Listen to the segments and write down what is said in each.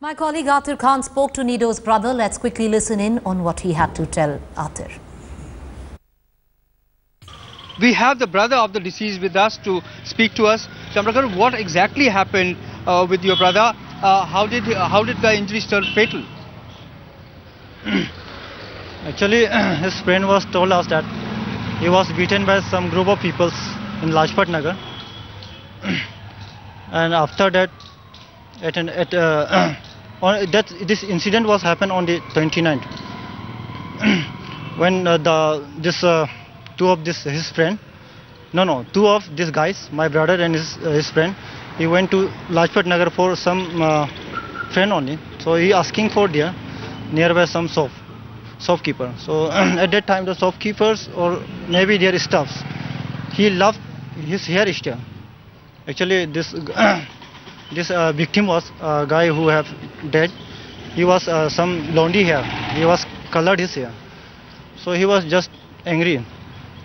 My colleague Arthur Khan spoke to Nido's brother. Let's quickly listen in on what he had to tell Arthur. We have the brother of the deceased with us to speak to us. Chandrakar, what exactly happened with your brother? How did the injuries turn fatal? Actually, his friend was told us that he was beaten by some group of people in Lynched Nagar, and after that, this incident was happened on the 29th when two of these guys, my brother and his friend, he went to Lynched Nagar for some friend only. So he asking for there nearby some shopkeeper. So at that time the shopkeepers or maybe their staffs, he loved his hairstyle. Actually this victim was a guy who have dead. He was some blondie hair. He was colored his hair. So he was just angry.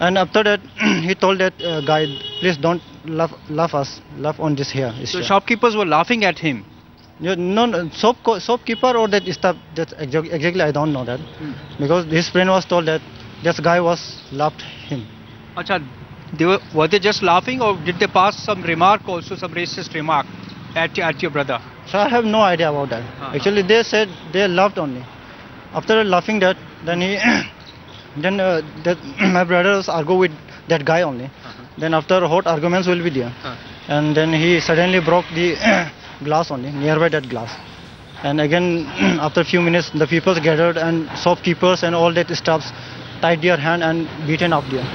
And after that, he told that guy, please don't laugh on this hair. So shopkeepers were laughing at him? Yeah, no, shopkeeper or that staff, that exactly I don't know that. Because his friend was told that this guy was laughed him. Achha, were they just laughing, or did they pass some remark also, some racist remark at your brother? So I have no idea about that. Actually they said they laughed only. After laughing that, then my brothers argue with that guy only. Then after hot arguments will be there. And then he suddenly broke the glass only, nearby that glass. And again, after a few minutes, the people gathered and shopkeepers and all that staffs tied their hand and beaten up there.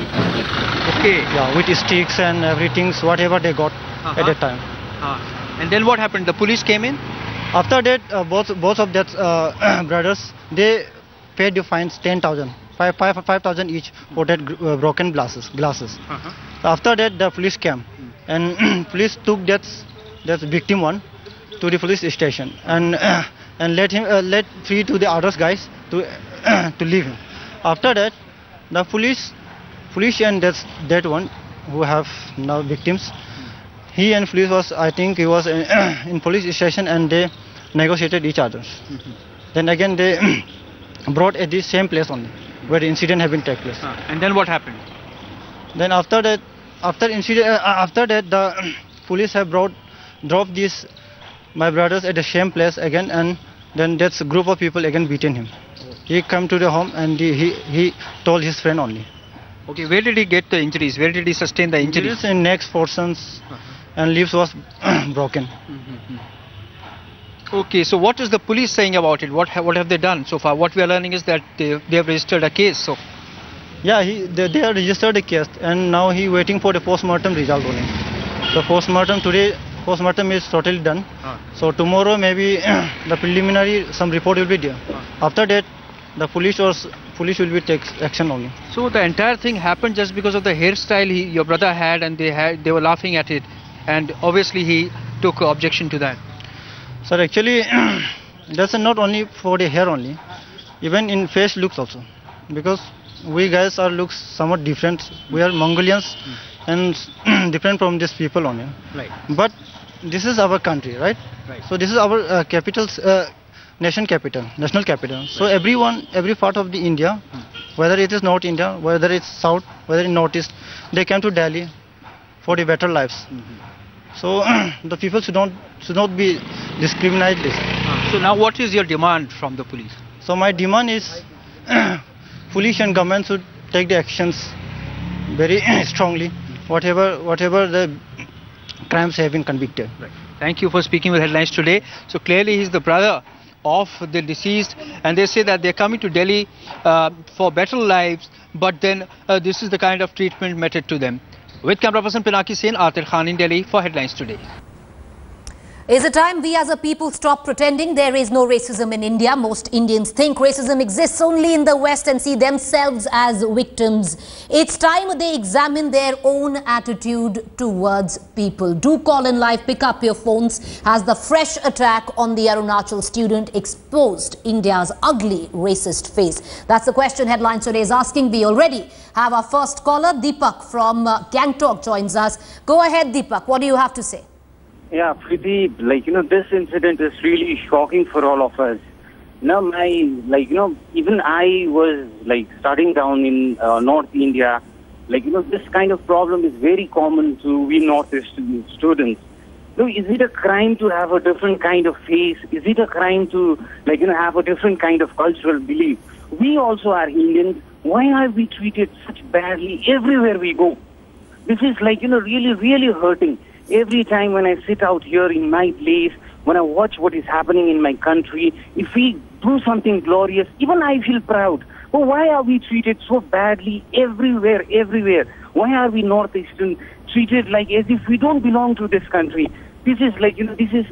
Okay. Yeah, with sticks and everything, whatever they got at that time. And then what happened? The police came in? After that, both of that brothers, they paid the fines 10,000. 5,000 each for that broken glasses. After that, the police came and police took that victim one to the police station and let free to the others guys to leave him. After that, the police and that one who have now victims, he and police was, I think he was in police station and they negotiated each other. Then again they brought at the same place only where the incident had been taken place. And then what happened? Then after that, the police have dropped these my brothers at the same place again, and then that's a group of people again beaten him. He come to the home and he told his friend only. Okay, where did he get the injuries? Where did he sustain the injuries? Injuries in neck portions and lips was broken. Okay, so what is the police saying about it? What have they done so far? What we are learning is that they have registered a case. So, yeah, they have registered a case, and now he waiting for the post-mortem result only. The post-mortem today, post-mortem is totally done. So tomorrow maybe the preliminary some report will be there. After that, the police will be take action only. So the entire thing happened just because of the hairstyle your brother had, and they were laughing at it, and obviously he took objection to that. Sir, actually, that's not only for the hair only, even in face looks also, because we guys are looks somewhat different. We are Mongolians and different from these people only. Right. But this is our country, right? Right. So this is our national capital. So every part of the India, whether it is North India, whether it's South, whether it's Northeast, they came to Delhi for the better lives. So the people should not be discriminated. So now what is your demand from the police? So my demand is police and government should take the actions very strongly, whatever the crimes have been convicted. Right. Thank you for speaking with Headlines today. So clearly he's the brother of the deceased, and they say that they're coming to Delhi for better lives, but then this is the kind of treatment meted to them. With camera person Pinaki Sen, Arthur Khan in Delhi for Headlines today. Is it time we as a people stop pretending there is no racism in India? Most Indians think racism exists only in the West and see themselves as victims. It's time they examine their own attitude towards people. Do call in live, pick up your phones as the fresh attack on the Arunachal student exposed India's ugly racist face. That's the question Headlines today is asking. We already have our first caller, Deepak from Gangtok joins us. Go ahead, Deepak. What do you have to say? Yeah, Preeti, this incident is really shocking for all of us. Now, even I was, studying down in North India. This kind of problem is very common to we Northeastern students. So is it a crime to have a different kind of face? Is it a crime to, have a different kind of cultural belief? We also are Indians. Why are we treated such badly everywhere we go? This is, really, really hurting. Every time when I sit out here in my place, when I watch what is happening in my country, if we do something glorious, even I feel proud. But why are we treated so badly everywhere, everywhere? Why are we Northeastern treated as if we don't belong to this country? This is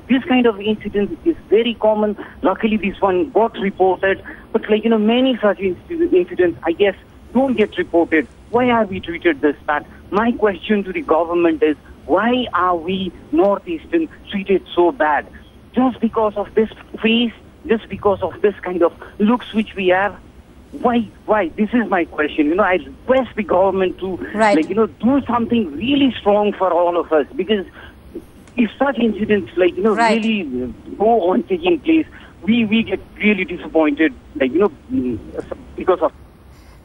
this kind of incident is very common. Luckily, this one got reported. But many such incidents, I guess, don't get reported. Why are we treated this bad? My question to the government is, why are we Northeastern treated so bad? Just because of this face, just because of this kind of looks which we have? Why? This is my question. I request the government to, do something really strong for all of us. Because if such incidents, really go on taking place, we get really disappointed, because of...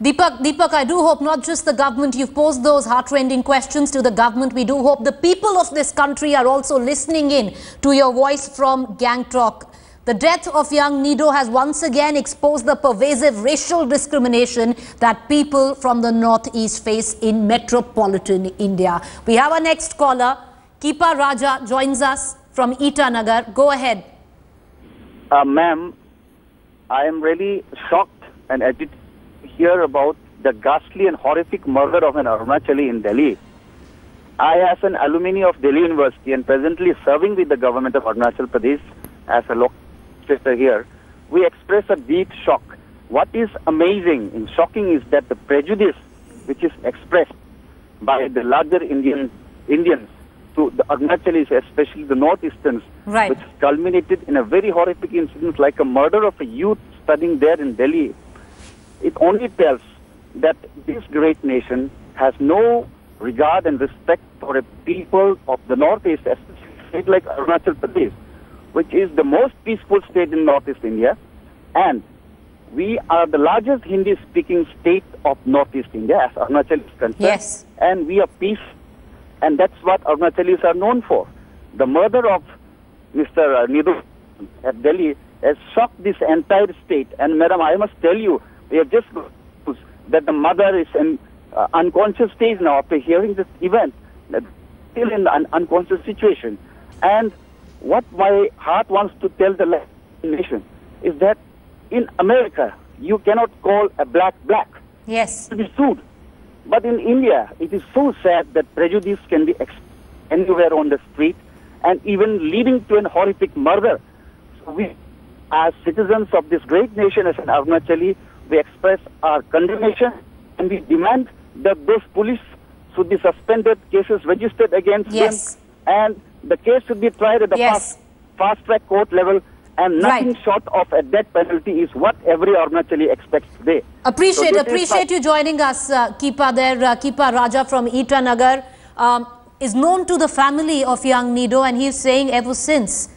Deepak, I do hope not just the government. You've posed those heart-rending questions to the government. We do hope the people of this country are also listening in to your voice from Gangtok. The death of young Nido has once again exposed the pervasive racial discrimination that people from the northeast face in metropolitan India. We have our next caller. Keeper Raja joins us from Itanagar. Go ahead. Ma'am, I am really shocked and agitated hear about the ghastly and horrific murder of an Arunachali in Delhi. I, as an alumni of Delhi University and presently serving with the government of Arunachal Pradesh as a local professor here, we express a deep shock. What is amazing and shocking is that the prejudice which is expressed by the larger Indians to the Arunachalis, especially the Northeasterns, which culminated in a very horrific incident like a murder of a youth studying there in Delhi. It only tells that this great nation has no regard and respect for a people of the Northeast, especially a state like Arunachal Pradesh, which is the most peaceful state in Northeast India. And we are the largest Hindi-speaking state of Northeast India, as Arunachal is concerned. Yes. And we are peace, and that's what Arunachalis are known for. The murder of Mr. Nido at Delhi has shocked this entire state. And, madam, I must tell you, we have just got that the mother is in unconscious stage now after hearing this event, still in an unconscious situation. And what my heart wants to tell the nation is that in America, you cannot call a black black. Yes. To be sued. But in India, it is so sad that prejudice can be anywhere on the street and even leading to an horrific murder. So we, as citizens of this great nation, as an Arunachali, we express our condemnation and we demand that those police should be suspended, cases registered against them, and the case should be tried at the fast-track court level, and nothing short of a death penalty is what every Arunachali expects today. Appreciate you joining us, Keeper there. Keeper Raja from Itanagar is known to the family of young Nido, and he is saying ever since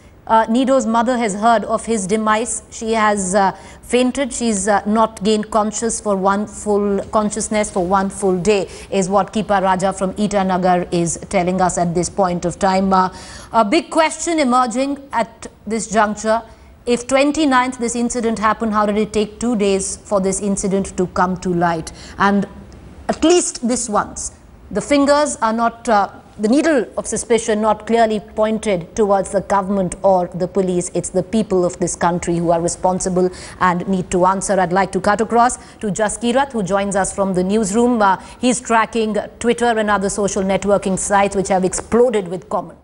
Nido's mother has heard of his demise, she has fainted. She's not gained consciousness for one full day, is what Keeper Raja from Itanagar is telling us at this point of time. A big question emerging at this juncture: if 29th this incident happened, how did it take 2 days for this incident to come to light? And at least this once, the fingers are not, the needle of suspicion not clearly pointed towards the government or the police. It's the people of this country who are responsible and need to answer. I'd like to cut across to Jaskirat, who joins us from the newsroom. He's tracking Twitter and other social networking sites which have exploded with comments.